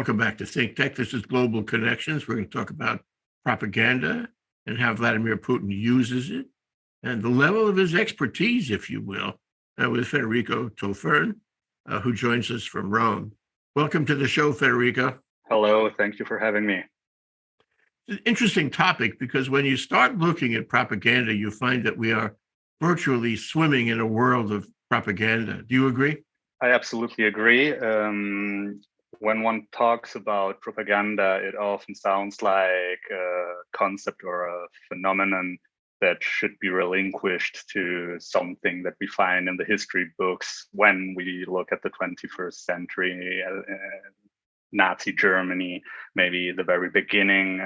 Welcome back to ThinkTech. This is Global Connections. We're going to talk about propaganda and how Vladimir Putin uses it and the level of his expertise, if you will, with Federico Thofern, who joins us from Rome. Welcome to the show, Federico. Hello, thank you for having me. It's an interesting topic because when you start looking at propaganda, you find that we are virtually swimming in a world of propaganda. Do you agree? I absolutely agree. When one talks about propaganda, it often sounds like a concept or a phenomenon that should be relinquished to something that we find in the history books when we look at the 21st century, Nazi Germany, maybe the very beginning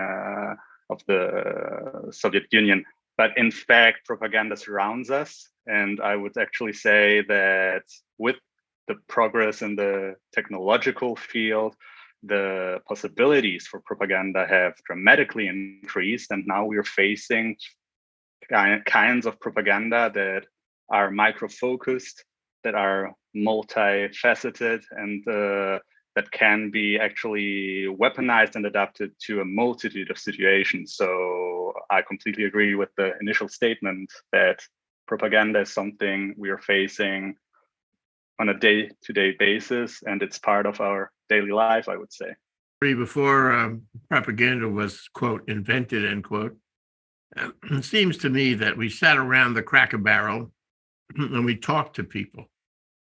of the Soviet Union. But in fact, propaganda surrounds us. And I would actually say that with the progress in the technological field, the possibilities for propaganda have dramatically increased. And now we're facing kinds of propaganda that are micro-focused, that are multifaceted, and that can be actually weaponized and adapted to a multitude of situations. So I completely agree with the initial statement that propaganda is something we are facing on a day-to-day basis, and it's part of our daily life, I would say. Before propaganda was, quote, invented, end quote, it seems to me that we sat around the Cracker Barrel and we talked to people,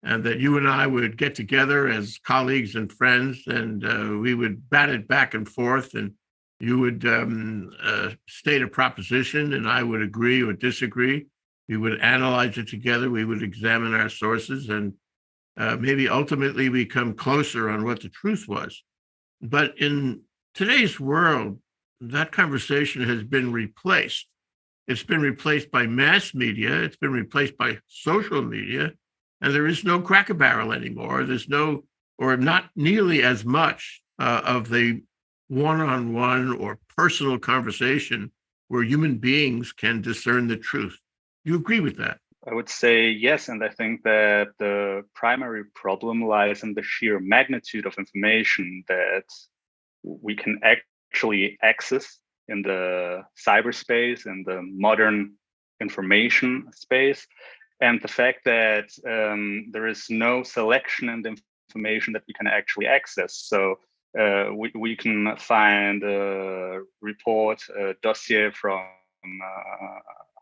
and that you and I would get together as colleagues and friends, and we would bat it back and forth, and you would state a proposition, and I would agree or disagree. We would analyze it together. We would examine our sources, and maybe ultimately we come closer on what the truth was. But in today's world, that conversation has been replaced. It's been replaced by mass media. It's been replaced by social media. And there is no Cracker Barrel anymore. There's no, or not nearly as much of the one-on-one or personal conversation where human beings can discern the truth. Do you agree with that? I would say yes, and I think that the primary problem lies in the sheer magnitude of information that we can actually access in the cyberspace, in the modern information space, and the fact that there is no selection in the information that we can actually access. So we can find a report, a dossier from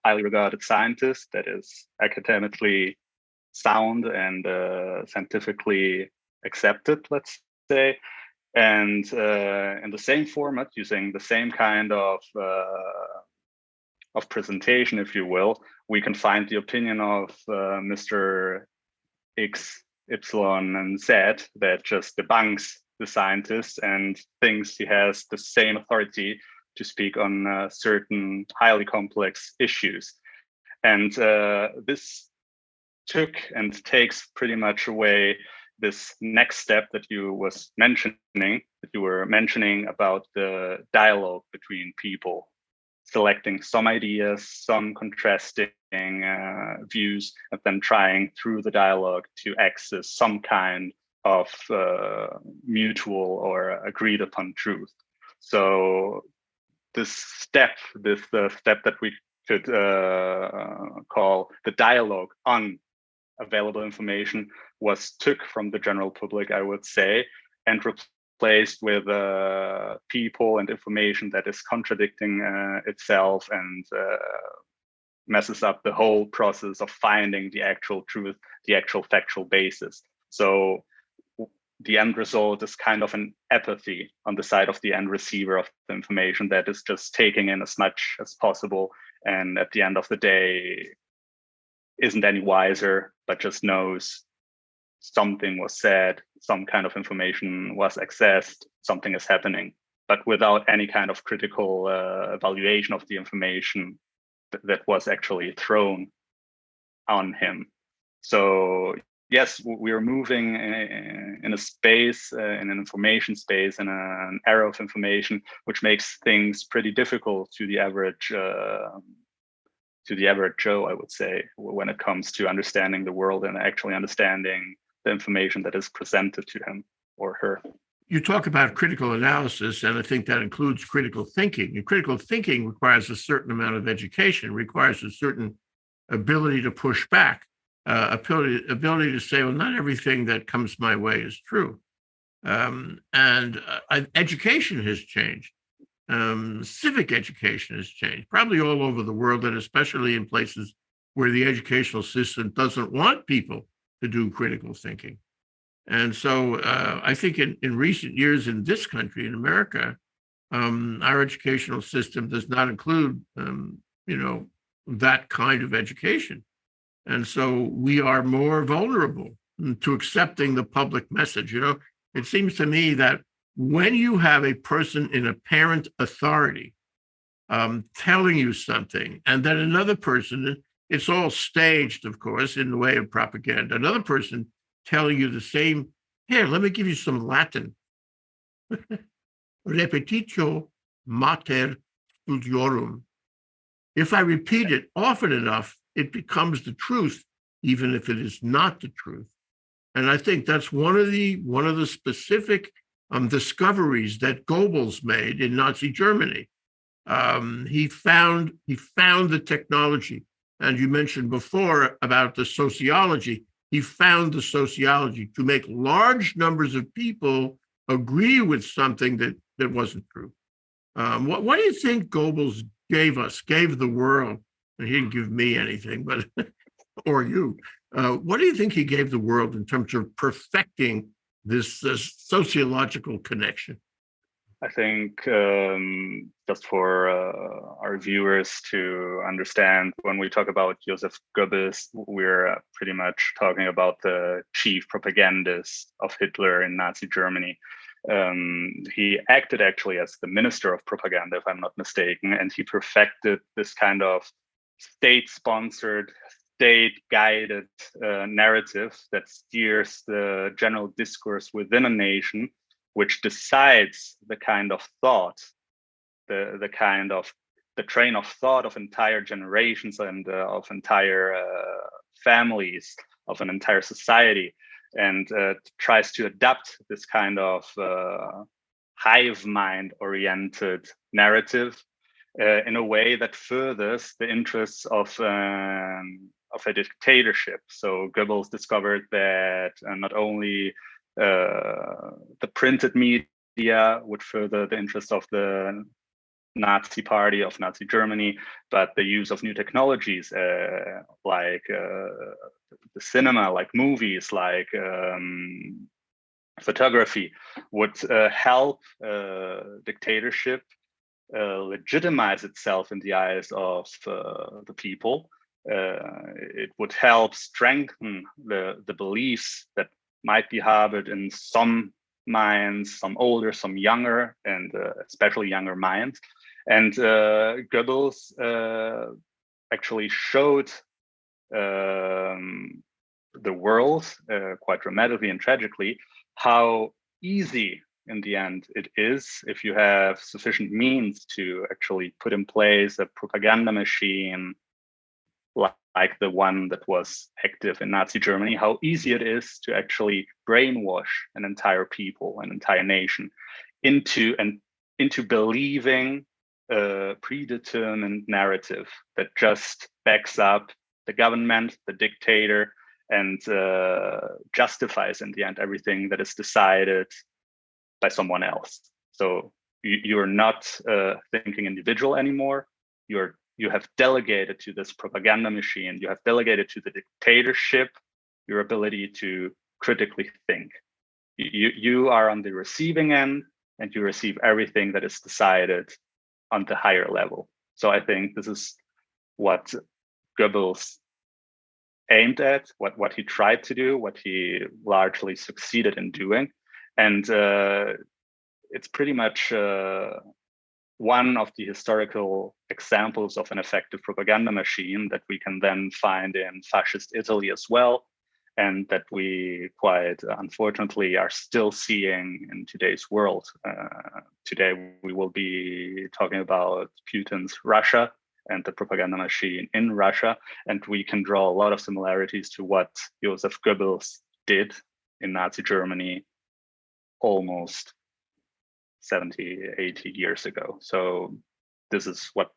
highly regarded scientist that is academically sound and scientifically accepted, let's say, and in the same format, using the same kind of presentation, if you will, we can find the opinion of Mr. X, Y, and Z that just debunks the scientist and thinks he has the same authority to speak on certain highly complex issues. And this took and takes pretty much away this next step that you were mentioning about the dialogue between people, selecting some ideas, some contrasting views, and then trying through the dialogue to access some kind of mutual or agreed upon truth. So this step that we could call the dialogue on available information was took from the general public, I would say, and replaced with people and information that is contradicting itself and messes up the whole process of finding the actual truth, the actual factual basis. So the end result is kind of an apathy on the side of the end receiver of the information that is just taking in as much as possible, and at the end of the day isn't any wiser, but just knows something was said, some kind of information was accessed, something is happening, but without any kind of critical evaluation of the information that was actually thrown on him. So yes, we are moving in a space, in an information space, in an era of information, which makes things pretty difficult to the average Joe, I would say, when it comes to understanding the world and actually understanding the information that is presented to him or her. you talk about critical analysis, and I think that includes critical thinking. And critical thinking requires a certain amount of education, requires a certain ability to push back, ability to say, well, not everything that comes my way is true. Education has changed. Civic education has changed, probably all over the world, and especially in places where the educational system doesn't want people to do critical thinking. And so I think in recent years in this country, in America, our educational system does not include, that kind of education. And so we are more vulnerable to accepting the public message. It seems to me that when you have a person in apparent authority telling you something, and then another person, it's all staged, of course, in the way of propaganda, another person telling you the same, here, let me give you some Latin. Repetitio mater studiorum. If I repeat it often enough, it becomes the truth, even if it is not the truth. And I think that's one of the specific discoveries that Goebbels made in Nazi Germany. He found the technology, and you mentioned before about the sociology. He found the sociology to make large numbers of people agree with something that wasn't true. What do you think Goebbels gave the world? And he didn't give me anything, but or you. What do you think he gave the world in terms of perfecting this sociological connection? I think just for our viewers to understand, when we talk about Joseph Goebbels, we're pretty much talking about the chief propagandist of Hitler in Nazi Germany. He acted actually as the minister of propaganda, if I'm not mistaken, and he perfected this kind of state-sponsored, state-guided narrative that steers the general discourse within a nation, which decides the kind of thought, the train of thought of entire generations and of entire families, of an entire society, and tries to adapt this kind of hive mind oriented narrative in a way that furthers the interests of a dictatorship. So Goebbels discovered that not only the printed media would further the interests of the Nazi party, of Nazi Germany, but the use of new technologies like the cinema, like movies, like photography would help dictatorship legitimize itself in the eyes of the people. It would help strengthen the beliefs that might be harbored in some minds, some older, some younger, and especially younger minds. And Goebbels actually showed the world quite dramatically and tragically how easy in the end it is, if you have sufficient means, to actually put in place a propaganda machine like the one that was active in Nazi Germany, how easy it is to actually brainwash an entire people, an entire nation into believing a predetermined narrative that just backs up the government, the dictator, and justifies in the end everything that is decided by someone else. So you're not thinking individual anymore. You have delegated to this propaganda machine, you have delegated to the dictatorship your ability to critically think. You are on the receiving end, and you receive everything that is decided on the higher level. So I think this is what Goebbels aimed at, what he tried to do, what he largely succeeded in doing. And it's pretty much one of the historical examples of an effective propaganda machine that we can then find in fascist Italy as well, and that we quite unfortunately are still seeing in today's world. Today we will be talking about Putin's Russia and the propaganda machine in Russia, and we can draw a lot of similarities to what Joseph Goebbels did in Nazi Germany almost 70, 80 years ago. So this is what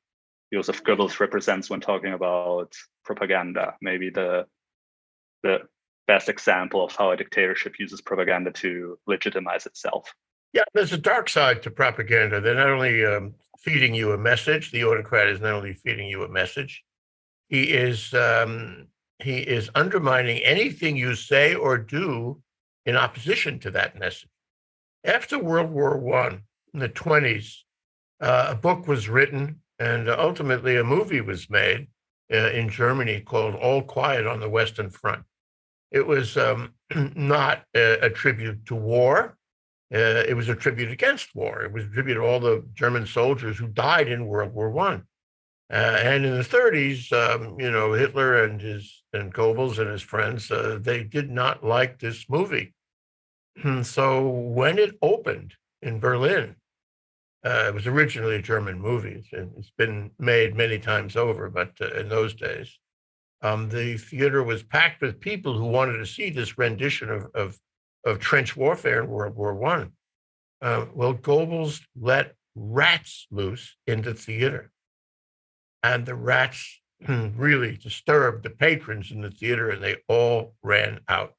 Joseph Goebbels represents when talking about propaganda, maybe the best example of how a dictatorship uses propaganda to legitimize itself. Yeah, there's a dark side to propaganda. They're not only feeding you a message. The autocrat is not only feeding you a message. He is undermining anything you say or do in opposition to that message. After World War I, in the 20s, a book was written and ultimately a movie was made in Germany called All Quiet on the Western Front. It was not a tribute to war. It was a tribute against war. It was a tribute to all the German soldiers who died in World War I. And in the 30s, Hitler and Goebbels and his friends, they did not like this movie. So when it opened in Berlin, it was originally a German movie. It's been made many times over, but in those days, the theater was packed with people who wanted to see this rendition of trench warfare in World War I. Well, Goebbels let rats loose in the theater, and the rats really disturbed the patrons in the theater, and they all ran out.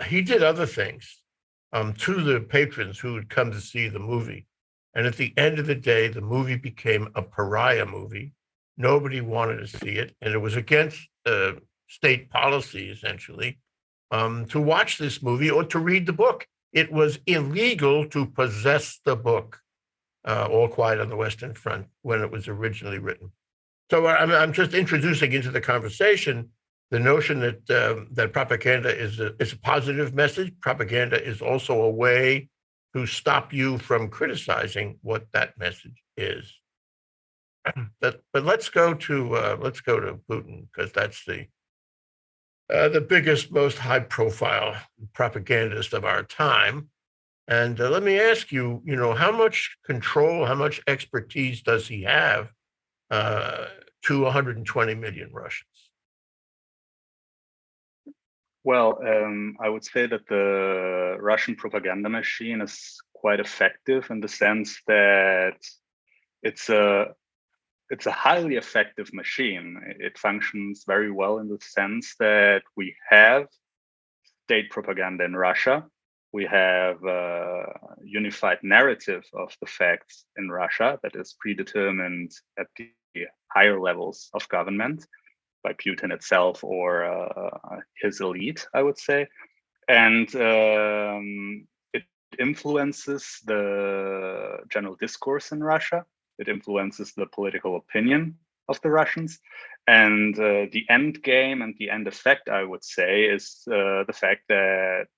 He did other things to the patrons who would come to see the movie. And at the end of the day, the movie became a pariah movie. Nobody wanted to see it. And it was against state policy, essentially, to watch this movie or to read the book. It was illegal to possess the book, All Quiet on the Western Front, when it was originally written. So I'm just introducing into the conversation the notion that that propaganda is a positive message. Propaganda is also a way to stop you from criticizing what that message is. But let's go to Putin, because that's the biggest, most high-profile propagandist of our time. And let me ask you, how much control, how much expertise does he have to 120 million Russians? Well, I would say that the Russian propaganda machine is quite effective in the sense that it's a highly effective machine. It functions very well in the sense that we have state propaganda in Russia. We have a unified narrative of the facts in Russia that is predetermined at the higher levels of government by Putin itself or his elite, I would say. And it influences the general discourse in Russia. It influences the political opinion of the Russians. And the end game and the end effect, I would say, is the fact that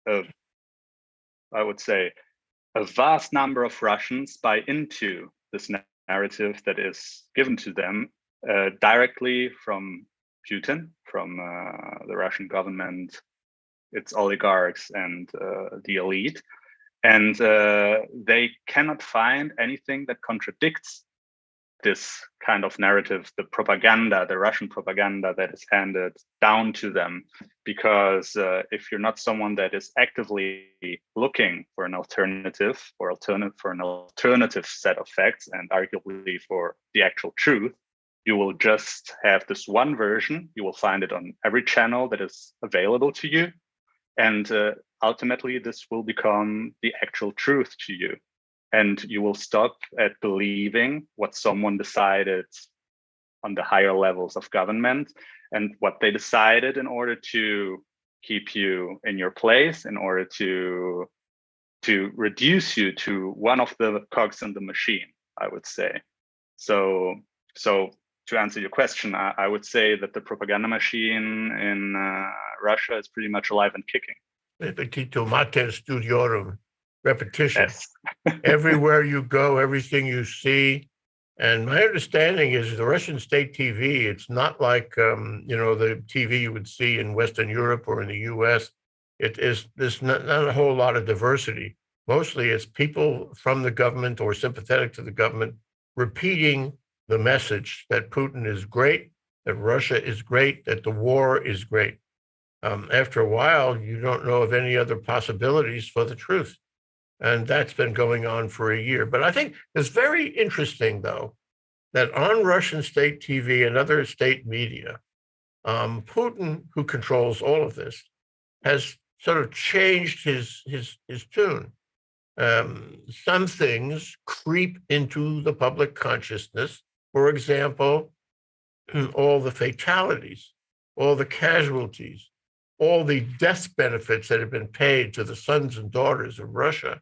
I would say a vast number of Russians buy into this narrative that is given to them directly from Putin, from the Russian government, its oligarchs, and the elite. And they cannot find anything that contradicts this kind of narrative, the propaganda, the Russian propaganda that is handed down to them. Because if you're not someone that is actively looking for an alternative or an alternative set of facts, and arguably for the actual truth, you will just have this one version. You will find it on every channel that is available to you. And ultimately, this will become the actual truth to you. And you will stop at believing what someone decided on the higher levels of government and what they decided in order to keep you in your place, in order to reduce you to one of the cogs in the machine, I would say. So to answer your question, I would say that the propaganda machine in Russia is pretty much alive and kicking. Repetito mater studiorum. Repetition. Yes. Everywhere you go, everything you see. And my understanding is the Russian state TV, it's not like, the TV you would see in Western Europe or in the US. There's not a whole lot of diversity. Mostly it's people from the government or sympathetic to the government repeating the message that Putin is great, that Russia is great, that the war is great. After a while, you don't know of any other possibilities for the truth. And that's been going on for a year. But I think it's very interesting, though, that on Russian state TV and other state media, Putin, who controls all of this, has sort of changed his tune. Some things creep into the public consciousness. For example, all the fatalities, all the casualties, all the death benefits that have been paid to the sons and daughters of Russia,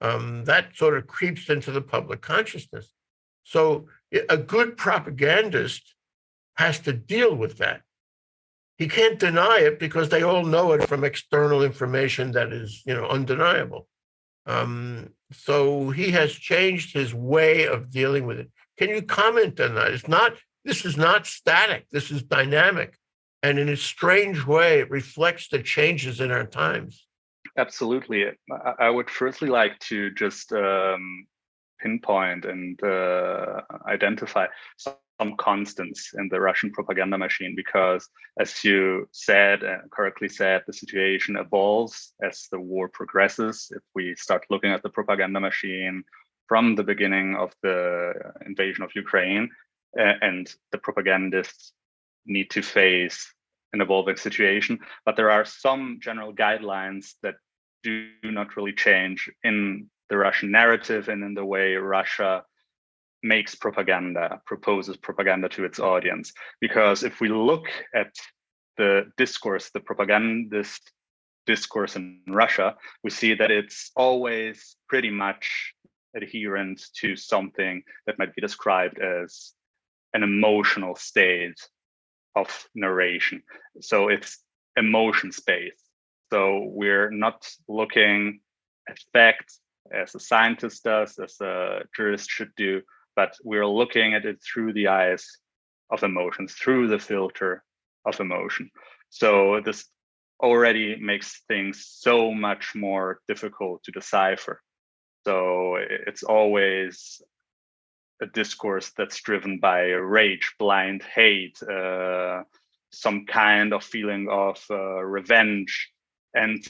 that sort of creeps into the public consciousness. So a good propagandist has to deal with that. He can't deny it because they all know it from external information that is, undeniable. So he has changed his way of dealing with it. Can you comment on that? This is not static. This is dynamic. And in a strange way, it reflects the changes in our times. Absolutely. I would firstly like to just pinpoint and identify some constants in the Russian propaganda machine, because as you said, correctly said, the situation evolves as the war progresses. If we start looking at the propaganda machine from the beginning of the invasion of Ukraine, and the propagandists need to face an evolving situation, but there are some general guidelines that do not really change in the Russian narrative and in the way Russia makes propaganda, proposes propaganda to its audience. Because if we look at the discourse, the propagandist discourse in Russia, we see that it's always pretty much adherent to something that might be described as an emotional state of narration. So it's emotion-based. So we're not looking at facts as a scientist does, as a jurist should do, but we're looking at it through the eyes of emotions, through the filter of emotion. So this already makes things so much more difficult to decipher. So it's always a discourse that's driven by rage, blind hate, some kind of feeling of revenge, and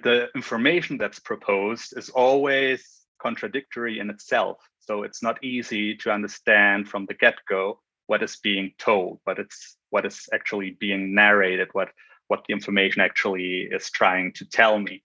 the information that's proposed is always contradictory in itself. So it's not easy to understand from the get-go what is being told, but it's what is actually being narrated, what the information actually is trying to tell me.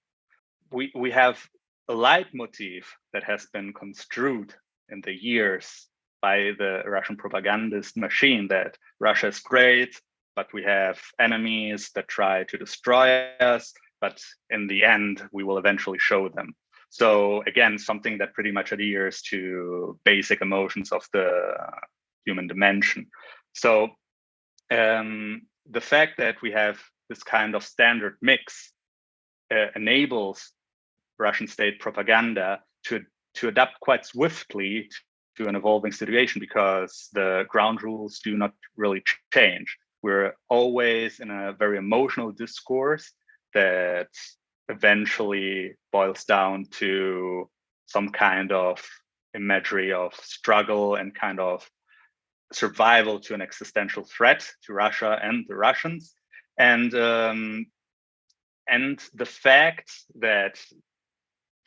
We have a leitmotif that has been construed in the years by the Russian propagandist machine that Russia is great, but we have enemies that try to destroy us, but in the end, we will eventually show them. So again, something that pretty much adheres to basic emotions of the human dimension. So the fact that we have this kind of standard mix enables Russian state propaganda to adapt quite swiftly to an evolving situation, because the ground rules do not really change. We're always in a very emotional discourse that eventually boils down to some kind of imagery of struggle and kind of survival to an existential threat to Russia and the Russians. And the fact that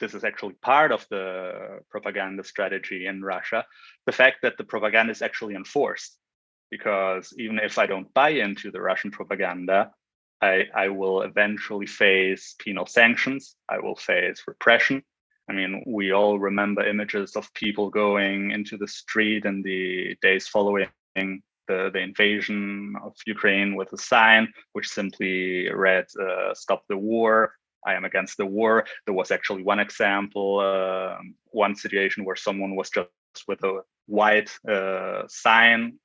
this is actually part of the propaganda strategy in Russia, the fact that the propaganda is actually enforced. Because even if I don't buy into the Russian propaganda, I will eventually face penal sanctions. I will face repression. I mean, we all remember images of people going into the street in the days following the invasion of Ukraine with a sign which simply read, "Stop the war. I am against the war." There was actually one example, one situation where someone was just with a white sign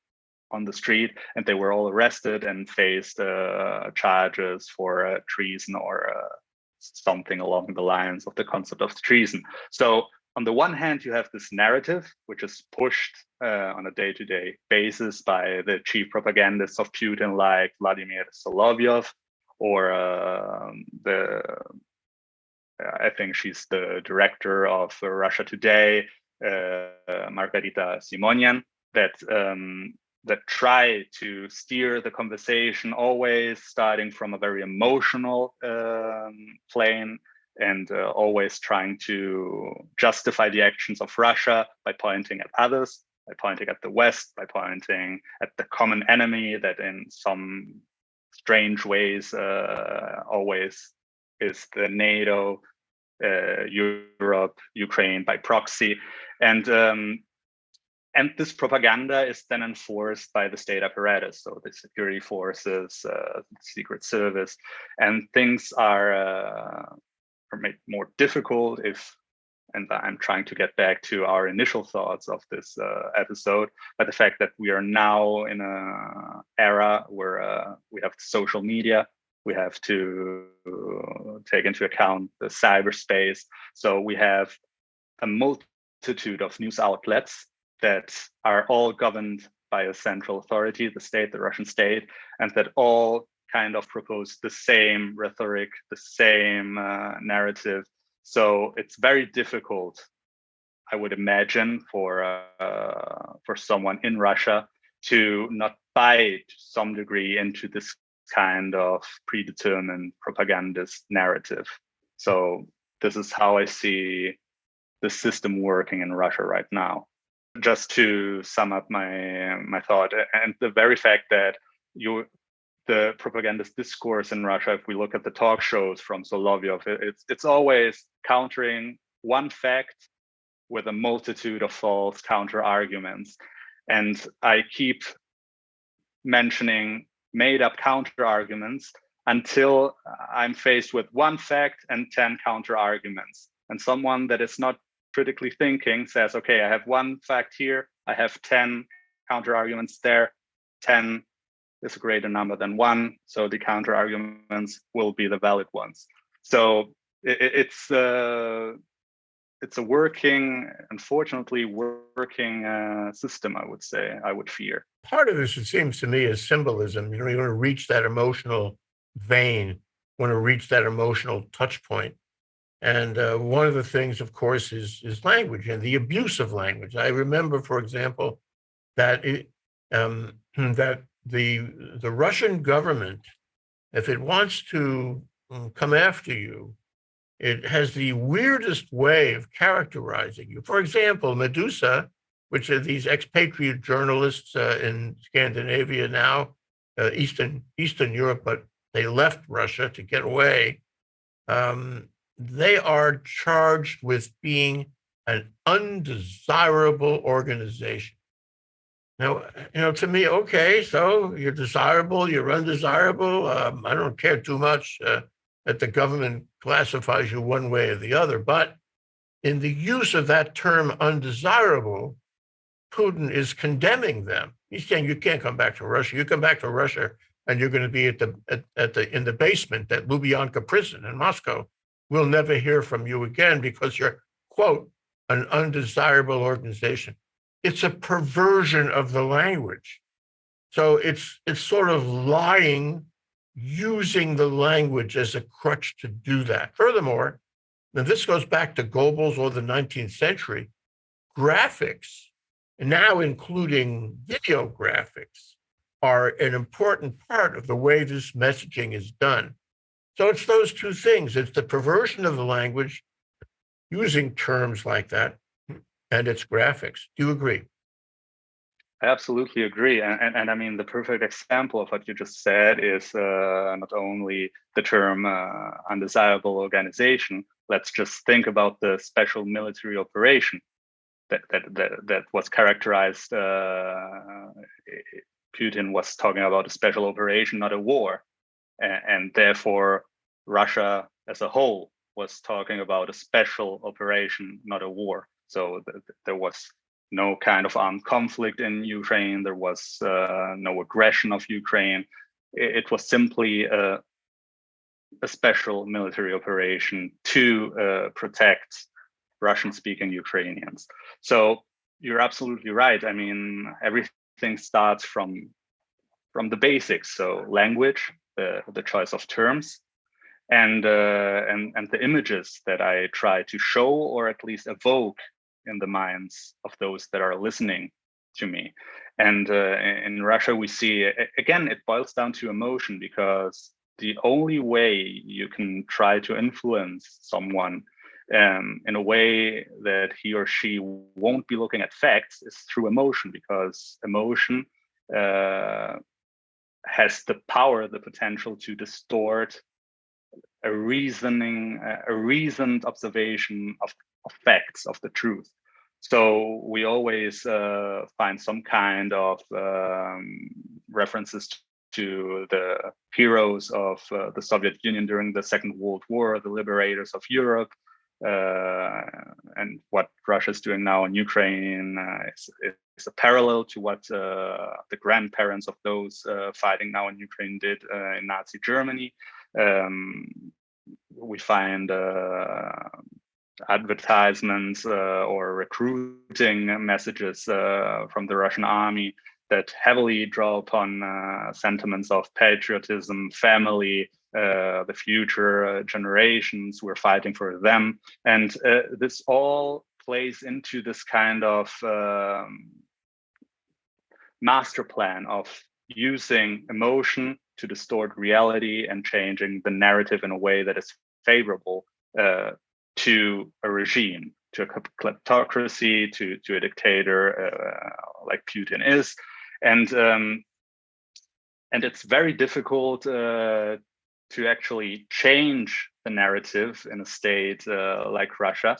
on the street, and they were all arrested and faced charges for treason or something along the lines of the concept of treason. So on the one hand, you have this narrative, which is pushed on a day-to-day basis by the chief propagandists of Putin, like Vladimir Solovyov, or I think she's the director of Russia Today, Margarita Simonyan, that try to steer the conversation, always starting from a very emotional plane, and always trying to justify the actions of Russia by pointing at others, by pointing at the West, by pointing at the common enemy that in some strange ways always is the NATO, Europe, Ukraine by proxy. And this propaganda is then enforced by the state apparatus, so the security forces, the Secret Service, and things are made more difficult if, and I'm trying to get back to our initial thoughts of this episode, but the fact that we are now in an era where we have social media, we have to take into account the cyberspace. So we have a multitude of news outlets that are all governed by a central authority, the state, the Russian state, and that all kind of propose the same rhetoric, the same narrative. So it's very difficult, I would imagine, for someone in Russia to not buy to some degree into this kind of predetermined propagandist narrative. So this is how I see the system working in Russia right now. Just to sum up my thought, and the very fact that the propagandist discourse in Russia, if we look at the talk shows from Solovyov, it's always countering one fact with a multitude of false counter arguments. And I keep mentioning made up counter arguments until I'm faced with one fact and 10 counter arguments. And someone that is not critically thinking says, okay, I have one fact here, I have 10 counter arguments there, 10 is a greater number than one, so the counter arguments will be the valid ones. So it's a working, unfortunately working system, I would say, I would fear. Part of this, it seems to me, is symbolism. You want to reach that emotional vein, want to reach that emotional touch point. And one of the things, of course, is language and the abuse of language. I remember, for example, that that the Russian government, if it wants to come after you, it has the weirdest way of characterizing you. For example, Medusa, which are these expatriate journalists in Scandinavia now, Eastern Europe, but they left Russia to get away. They are charged with being an undesirable organization. Now, to me, okay, so you're desirable, you're undesirable. I don't care too much that the government classifies you one way or the other. But in the use of that term undesirable, Putin is condemning them. He's saying you can't come back to Russia. You come back to Russia and you're going to be in the basement at Lubyanka prison in Moscow. We'll never hear from you again because you're, quote, an undesirable organization. It's a perversion of the language. So it's sort of lying, using the language as a crutch to do that. Furthermore, and this goes back to Goebbels or the 19th century, graphics, now including video graphics, are an important part of the way this messaging is done. So it's those two things. It's the perversion of the language, using terms like that, and its graphics. Do you agree? I absolutely agree. And I mean, the perfect example of what you just said is not only the term undesirable organization. Let's just think about the special military operation that was characterized. Putin was talking about a special operation, not a war. And therefore, Russia as a whole was talking about a special operation, not a war. So there was no kind of armed conflict in Ukraine. There was no aggression of Ukraine. It was simply a special military operation to protect Russian-speaking Ukrainians. So you're absolutely right. I mean, everything starts from the basics. So language, the choice of terms, and the images that I try to show or at least evoke in the minds of those that are listening to me. And in Russia, we see, again, it boils down to emotion, because the only way you can try to influence someone in a way that he or she won't be looking at facts is through emotion, because emotion has the power, the potential to distort a reasoned observation of facts, of the truth. So we always find some kind of references to the heroes of the Soviet Union during the Second World War, the liberators of Europe, and what Russia is doing now in Ukraine is a parallel to what the grandparents of those fighting now in Ukraine did in Nazi Germany. We find advertisements or recruiting messages from the Russian army that heavily draw upon sentiments of patriotism, family, the future generations. We're fighting for them. And this all plays into this kind of master plan of using emotion to distort reality and changing the narrative in a way that is favorable to a regime, to a kleptocracy, to a dictator like Putin is. And it's very difficult to actually change the narrative in a state like Russia.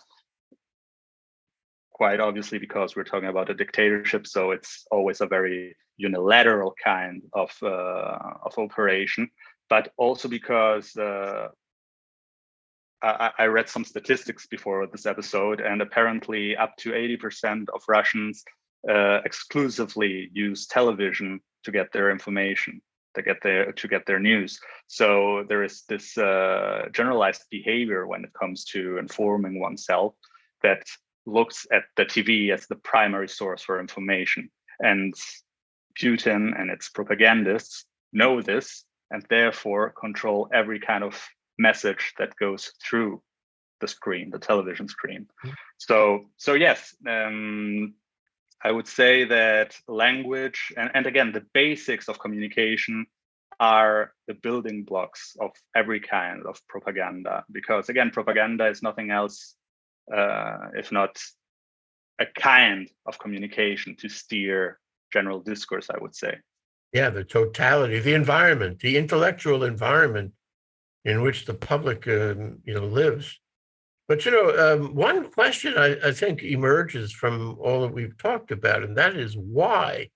Quite obviously, because we're talking about a dictatorship, so it's always a very unilateral kind of operation. But also because I read some statistics before this episode, and apparently up to 80% of Russians exclusively use television to get their information, to get their news. So there is this generalized behavior when it comes to informing oneself that looks at the TV as the primary source for information. And Putin and its propagandists know this, and therefore control every kind of message that goes through the screen, the television screen. So yes, I would say that language and again, the basics of communication are the building blocks of every kind of propaganda, because again, propaganda is nothing else if not a kind of communication to steer general discourse, I would say. Yeah, the totality, the environment, the intellectual environment in which the public, lives. But, one question I think emerges from all that we've talked about, and that is why?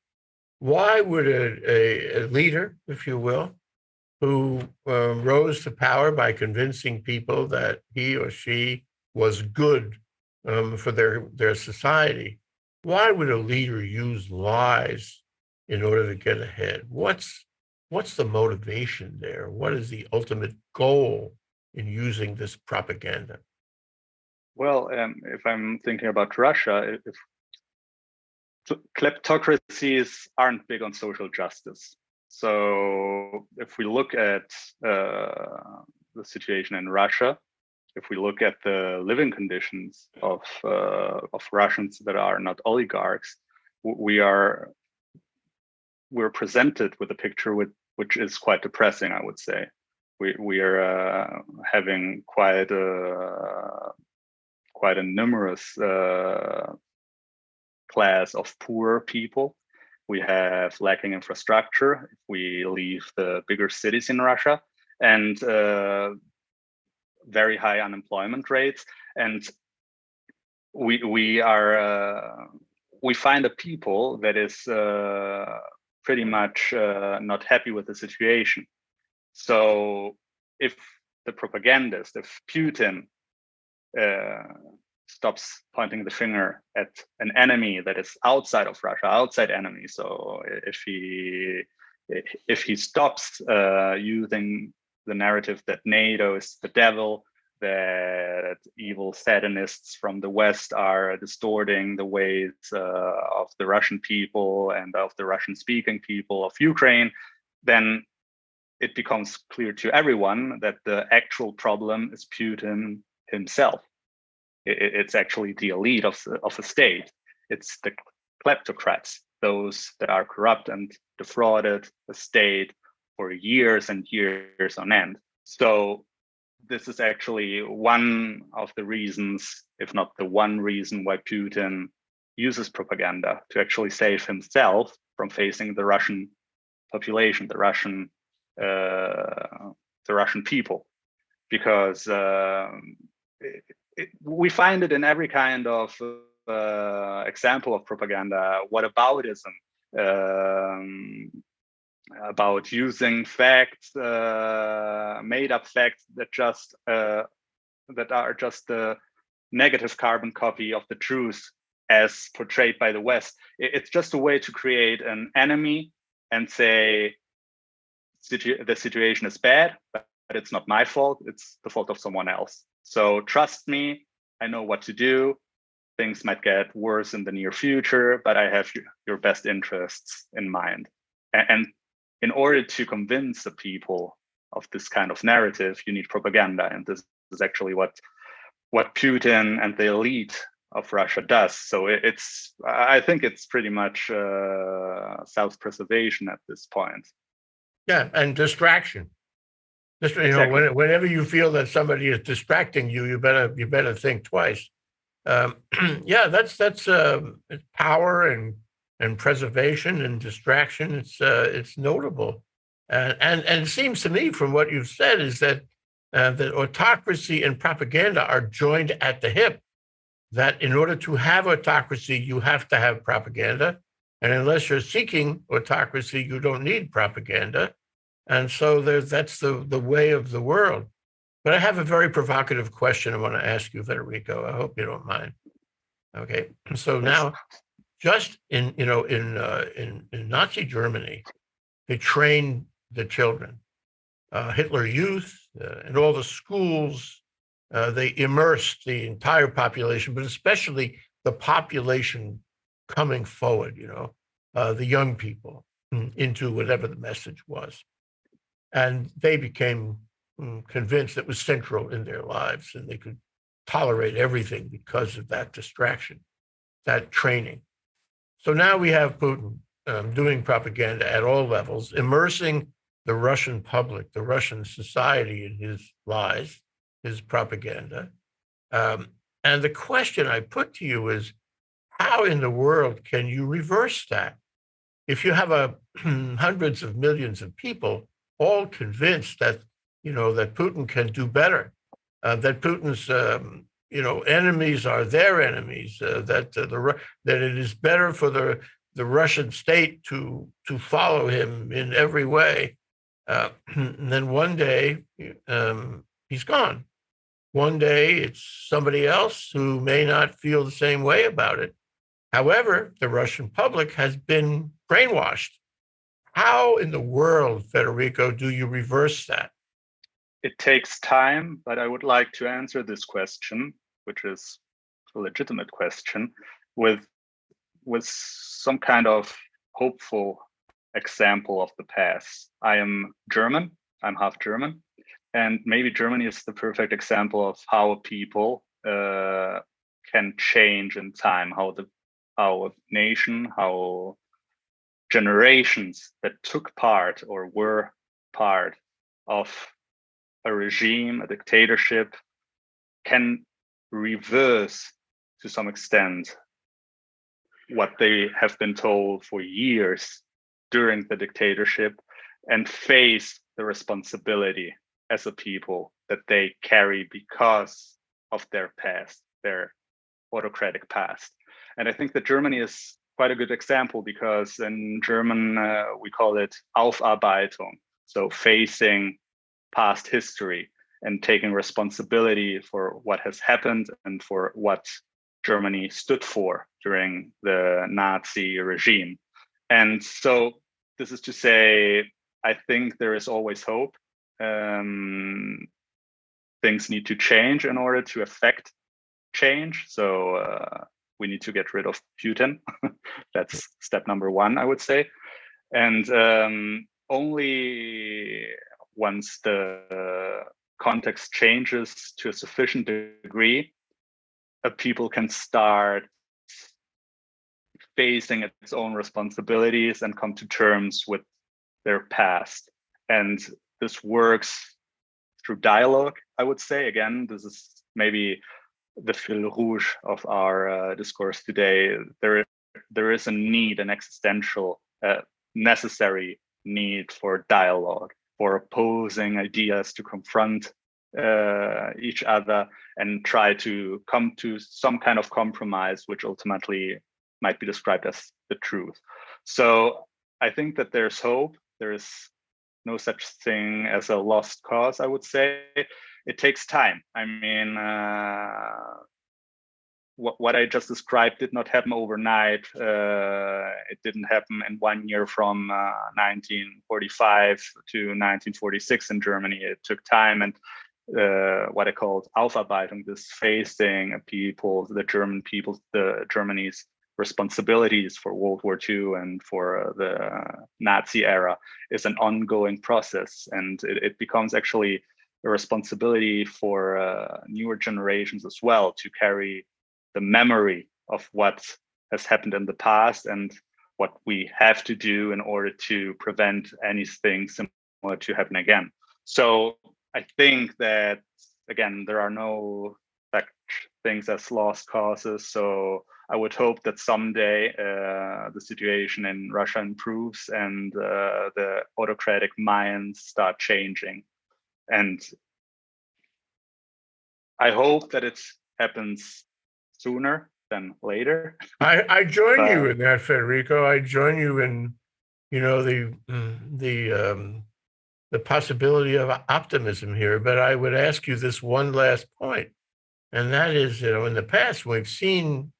Why would a leader, if you will, who rose to power by convincing people that he or she was good for their society, why would a leader use lies in order to get ahead? What's the motivation there? What is the ultimate goal in using this propaganda? Well, if I'm thinking about Russia, if kleptocracies aren't big on social justice. So if we look at the situation in Russia, if we look at the living conditions of Russians that are not oligarchs, we're presented with a picture which is quite depressing, I would say. We are having quite a numerous class of poor people. We have lacking infrastructure if we leave the bigger cities in Russia, and very high unemployment rates. And we find a people that is pretty much not happy with the situation. So if the propagandist, if Putin stops pointing the finger at an enemy that is outside of Russia, outside enemy. So if he stops using the narrative that NATO is the devil, that evil Satanists from the West are distorting the ways of the Russian people and of the Russian-speaking people of Ukraine, then it becomes clear to everyone that the actual problem is Putin himself. It's actually the elite of a state. It's the kleptocrats, those that are corrupt and defrauded the state for years and years on end. So this is actually one of the reasons, if not the one reason, why Putin uses propaganda to actually save himself from facing the Russian population, the Russian people, because we find it in every kind of example of propaganda. Whataboutism, about using facts, made up facts that are just a negative carbon copy of the truth as portrayed by the West. It's just a way to create an enemy and say the situation is bad, but it's not my fault, it's the fault of someone else. So trust me, I know what to do. Things might get worse in the near future, but I have your best interests in mind. And in order to convince the people of this kind of narrative, you need propaganda. And this is actually what Putin and the elite of Russia does. So I think it's pretty much self-preservation at this point. Yeah, and distraction. Just, Exactly. whenever you feel that somebody is distracting you, you better think twice. Yeah, that's power and preservation and distraction. It's notable, and it seems to me from what you've said is that that autocracy and propaganda are joined at the hip. That in order to have autocracy, you have to have propaganda, and unless you're seeking autocracy, you don't need propaganda. And so that's the way of the world. But I have a very provocative question I want to ask you, Federico. I hope you don't mind. Okay. So now, just in Nazi Germany, they trained the children. Hitler Youth in all the schools, they immersed the entire population, but especially the population coming forward, the young people, into whatever the message was. And they became convinced it was central in their lives and they could tolerate everything because of that distraction, that training. So now we have Putin doing propaganda at all levels, immersing the Russian public, the Russian society in his lies, his propaganda. And the question I put to you is, how in the world can you reverse that? If you have hundreds of millions of people all convinced that, that Putin can do better, that Putin's, enemies are their enemies, that it is better for the Russian state to follow him in every way. And then one day he's gone. One day it's somebody else who may not feel the same way about it. However, the Russian public has been brainwashed. How in the world, Federico, do you reverse that? It takes time, but I would like to answer this question, which is a legitimate question, with some kind of hopeful example of the past. I am German, I'm half German, and maybe Germany is the perfect example of how a people can change in time, how a nation, how generations that took part or were part of a regime, a dictatorship, can reverse to some extent what they have been told for years during the dictatorship and face the responsibility as a people that they carry because of their past, their autocratic past. And I think that Germany is quite a good example because in German, we call it Aufarbeitung. So facing past history and taking responsibility for what has happened and for what Germany stood for during the Nazi regime. And so this is to say, I think there is always hope. Things need to change in order to affect change. So we need to get rid of Putin. That's step number one, I would say. And only once the context changes to a sufficient degree, a people can start facing its own responsibilities and come to terms with their past. And this works through dialogue, I would say. Again, this is maybe the fil rouge of our discourse today. There is a need, an existential, necessary need for dialogue, for opposing ideas to confront each other and try to come to some kind of compromise, which ultimately might be described as the truth. So I think that there's hope. There is no such thing as a lost cause, I would say. It takes time. I mean, what I just described did not happen overnight. It didn't happen in 1 year from 1945 to 1946 in Germany. It took time, and what I called Aufarbeitung, this facing people, the German people, the Germany's responsibilities for World War II and for the Nazi era is an ongoing process, and it becomes actually a responsibility for newer generations as well to carry the memory of what has happened in the past and what we have to do in order to prevent anything similar to happen again. So I think that, again, there are no such things as lost causes. So I would hope that someday the situation in Russia improves and the autocratic minds start changing. And I hope that it happens sooner than later. I join you in that, Federico. I join you in, the possibility of optimism here. But I would ask you this one last point, and that is, in the past we've seen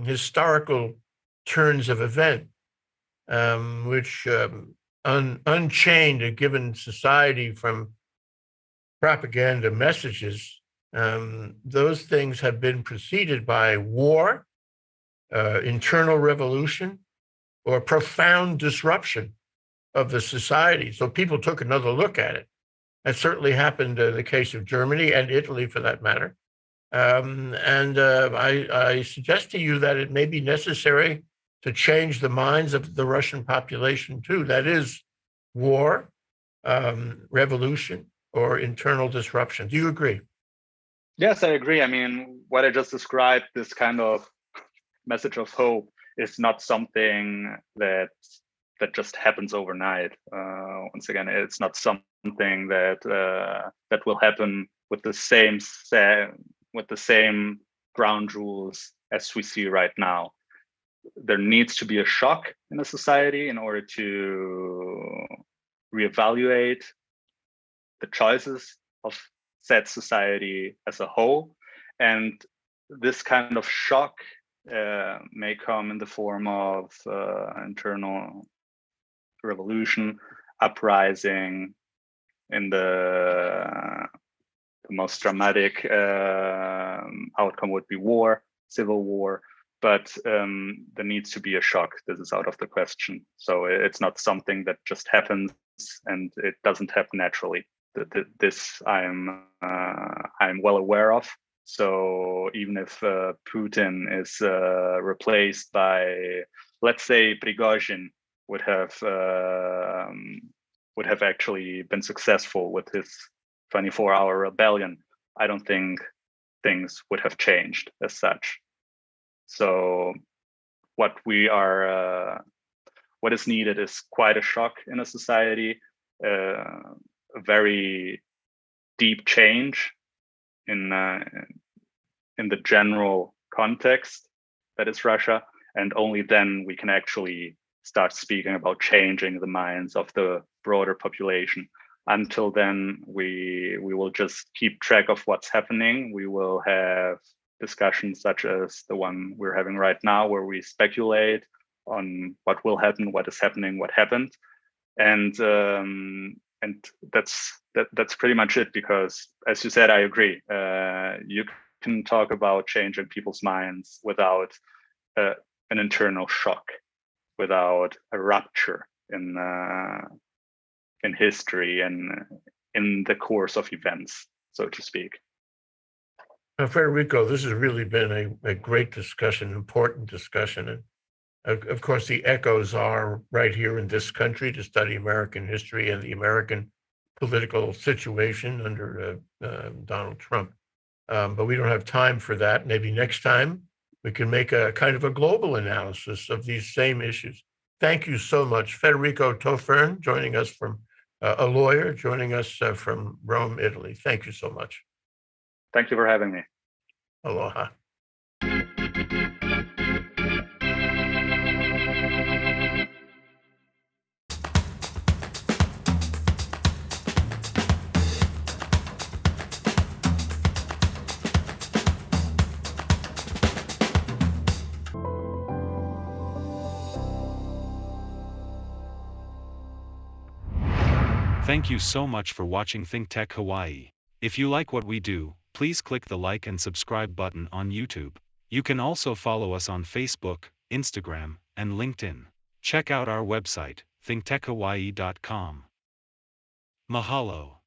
historical turns of event, which unchained a given society from propaganda messages. Those things have been preceded by war, internal revolution, or profound disruption of the society. So people took another look at it. That certainly happened in the case of Germany and Italy, for that matter. I suggest to you that it may be necessary to change the minds of the Russian population too. That is, war, revolution, or internal disruption. Do you agree? Yes, I agree. I mean, what I just described, this kind of message of hope, is not something that just happens overnight. Once again, it's not something that will happen with the same ground rules as we see right now. There needs to be a shock in a society in order to reevaluate the choices of said society as a whole. And this kind of shock may come in the form of internal revolution, uprising. In the most dramatic outcome would be war, civil war. But there needs to be a shock. This is out of the question. So it's not something that just happens, and it doesn't happen naturally. This I'm well aware of. So even if Putin is replaced by, let's say, Prigozhin would have actually been successful with his 24-hour rebellion, I don't think things would have changed as such. So what is needed is quite a shock in a society, a very deep change in the general context that is Russia, and only then we can actually start speaking about changing the minds of the broader population. Until then, we will just keep track of what's happening. We will have discussions such as the one we're having right now, where we speculate on what will happen, what is happening, what happened, and that's pretty much it. Because, as you said, I agree. You can talk about changing people's minds without an internal shock, without a rupture in history and in the course of events, so to speak. Federico, this has really been a great discussion, important discussion. And Of course, the echoes are right here in this country to study American history and the American political situation under Donald Trump. But we don't have time for that. Maybe next time we can make a kind of a global analysis of these same issues. Thank you so much. Federico Thofern, joining us from a lawyer, joining us from Rome, Italy. Thank you so much. Thank you for having me. Aloha. Thank you so much for watching ThinkTech Hawaii. If you like what we do, please click the like and subscribe button on YouTube. You can also follow us on Facebook, Instagram, and LinkedIn. Check out our website, thinktechhawaii.com. Mahalo.